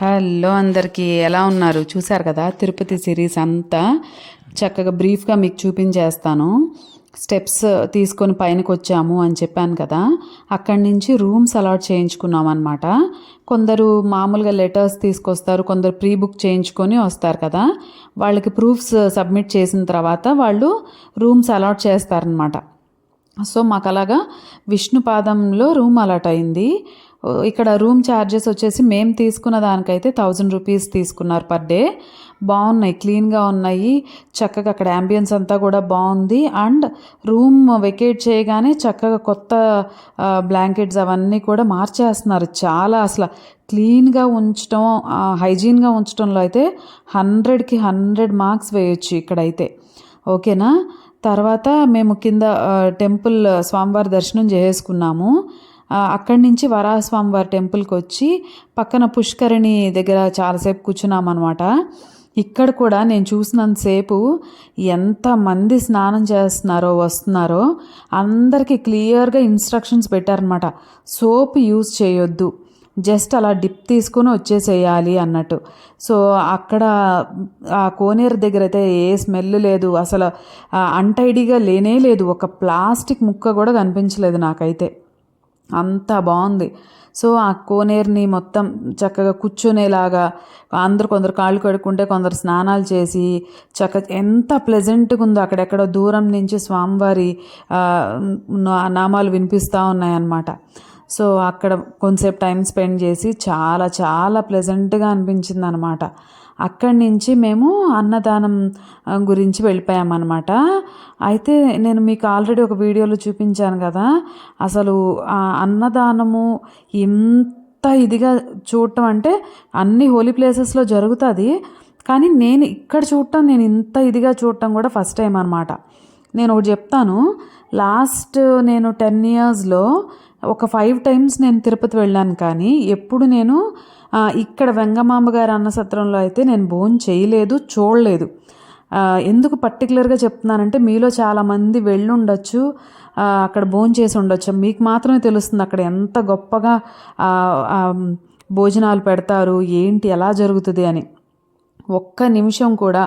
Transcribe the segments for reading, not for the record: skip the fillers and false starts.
Hello అందరికీ ఎలా ఉన్నారు? చూశారు కదా తిరుపతి సిరీస్ అంతా చక్కగా బ్రీఫ్గా మీకు చూపించేస్తాను. స్టెప్స్ తీసుకొని పైనకి వచ్చాము అని చెప్పాను కదా, అక్కడి నుంచి రూమ్స్ అలాట్ చేయించుకున్నాం అనమాట. కొందరు మామూలుగా లెటర్స్ తీసుకొస్తారు, కొందరు ప్రీ బుక్ చేయించుకొని వస్తారు కదా, వాళ్ళకి ప్రూఫ్స్ సబ్మిట్ చేసిన తర్వాత వాళ్ళు రూమ్స్ అలాట్ చేస్తారనమాట. సో మాకు అలాగా విష్ణుపాదంలో రూమ్ అలాట్ అయింది. ఇక్కడ రూమ్ ఛార్జెస్ వచ్చేసి మేము తీసుకున్న దానికైతే 1000 రూపీస్ తీసుకున్నారు పర్ డే. బాగున్నాయి, క్లీన్గా ఉన్నాయి, చక్కగా అక్కడ యాంబియన్స్ అంతా కూడా బాగుంది. అండ్ రూమ్ వెకేట్ చేయగానే చక్కగా కొత్త బ్లాంకెట్స్ అవన్నీ కూడా మార్చేస్తున్నారు. చాలా అసలు క్లీన్గా ఉంచడం, హైజీన్గా ఉంచడంలో అయితే 100కి 100 మార్క్స్ వేయొచ్చు ఇక్కడైతే. ఓకేనా. తర్వాత మేము కింద టెంపుల్ స్వామివారి దర్శనం చేసుకున్నాము. అక్కడి నుంచి వరాహస్వామివారి టెంపుల్కి వచ్చి పక్కన పుష్కరిణి దగ్గర చాలాసేపు కూర్చున్నాం అనమాట. ఇక్కడ కూడా నేను చూసినంతసేపు ఎంతమంది స్నానం చేస్తున్నారో వస్తున్నారో అందరికీ క్లియర్గా ఇన్స్ట్రక్షన్స్ పెట్టారనమాట. సోప్ యూజ్ చేయొద్దు, జస్ట్ అలా డిప్ తీసుకొని వచ్చేసేయాలి అన్నట్టు. సో అక్కడ ఆ కోనేరు దగ్గర అయితే ఏ స్మెల్ లేదు, అసలు అన్టైడీగా లేనే లేదు, ఒక ప్లాస్టిక్ ముక్క కూడా కనిపించలేదు నాకైతే. అంతా బాగుంది. సో ఆ కోనేరుని మొత్తం చక్కగా కూర్చునేలాగా కొందరు కాళ్ళు కడుక్కుంటే కొందరు స్నానాలు చేసి చక్కగా ఎంత ప్లెజెంట్గా ఉందో. అక్కడెక్కడో దూరం నుంచి స్వామివారి నామాలు వినిపిస్తూ ఉన్నాయన్నమాట. సో అక్కడ కొంతసేపు టైం స్పెండ్ చేసి చాలా చాలా ప్లెజెంట్గా అనిపించింది అనమాట. అక్కడి నుంచి మేము అన్నదానం గురించి వెళ్ళిపోయామన్నమాట. అయితే నేను మీకు ఆల్రెడీ ఒక వీడియోలో చూపించాను కదా, అసలు ఆ అన్నదానము ఇంత ఇదిగా చూడటం అంటే అన్ని హోలీ ప్లేసెస్లో జరుగుతుంది, కానీ నేను ఇక్కడ చూడటం, నేను ఇంత ఇదిగా చూడటం కూడా ఫస్ట్ టైం అనమాట. నేను ఒకటి చెప్తాను, లాస్ట్ నేను 10 ఇయర్స్లో ఒక 5 టైమ్స్ నేను తిరుపతి వెళ్ళాను, కానీ ఎప్పుడు నేను ఇక్కడ వెంగమాంబ గారి అన్నసత్రంలో అయితే నేను భోజనం చేయలేదు, చూడలేదు. ఎందుకు పర్టికులర్గా చెప్తున్నానంటే మీలో చాలామంది వెళ్ళుండొచ్చు, అక్కడ భోజనం చేసి ఉండొచ్చు, మీకు మాత్రమే తెలుస్తుంది అక్కడ ఎంత గొప్పగా భోజనాలు పెడతారు, ఏంటి ఎలా జరుగుతుంది అని. ఒక్క నిమిషం కూడా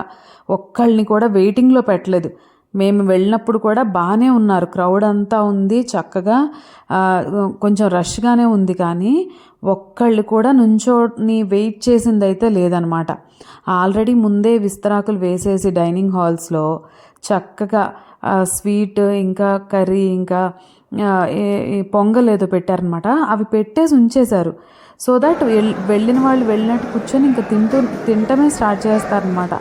ఒక్కళ్ళని కూడా వెయిటింగ్లో పెట్టలేదు. మేము వెళ్ళినప్పుడు కూడా బాగానే ఉన్నారు, క్రౌడ్ అంతా ఉంది, చక్కగా కొంచెం రష్గానే ఉంది, కానీ ఒక్కళ్ళు కూడా నుంచోని వెయిట్ చేసింది అయితే లేదనమాట. ఆల్రెడీ ముందే విస్తరాకులు వేసేసి డైనింగ్ హాల్స్లో చక్కగా స్వీట్ ఇంకా కర్రీ ఇంకా పొంగల్ ఏదో పెట్టారనమాట, అవి పెట్టేసి ఉంచేశారు. సో దట్ వెళ్ళిన వాళ్ళు వెళ్ళినట్టు కూర్చొని ఇంకా తింటమే స్టార్ట్ చేస్తారనమాట.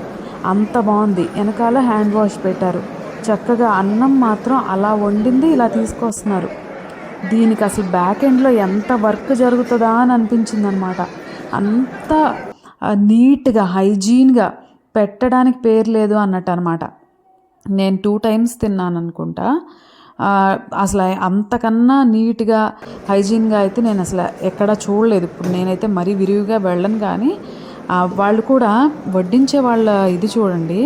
అంత బాగుంది. వెనకాల హ్యాండ్ వాష్ పెట్టారు, చక్కగా అన్నం మాత్రం అలా వండింది ఇలా తీసుకొస్తున్నారు. దీనికి అసలు బ్యాక్ ఎండ్లో ఎంత వర్క్ జరుగుతుందా అని అనిపించింది అనమాట. అంత నీట్గా హైజీన్గా, పెట్టడానికి పేరు లేదు అన్నట్టు అనమాట. నేను 2 టైమ్స్ తిన్నాను అనుకుంటా. అసలు అంతకన్నా నీట్గా హైజీన్గా అయితే నేను అసలు ఎక్కడా చూడలేదు. ఇప్పుడు నేనైతే మరీ విరివిగా వెళ్ళను, కానీ వాళ్ళు కూడా వడ్డించే వాళ్ళ ఇది చూడండి,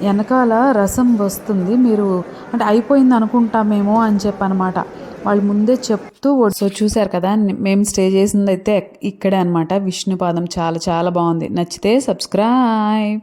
వెనకాల రసం వస్తుంది, మీరు అంటే అయిపోయింది అనుకుంటామేమో అని చెప్పనమాట, వాళ్ళు ముందే చెప్తూ. సో చూశారు కదా, మేము స్టే చేసింది అయితే ఇక్కడే అనమాట, విష్ణుపాదం. చాలా చాలా బాగుంది. నచ్చితే సబ్స్క్రైబ్.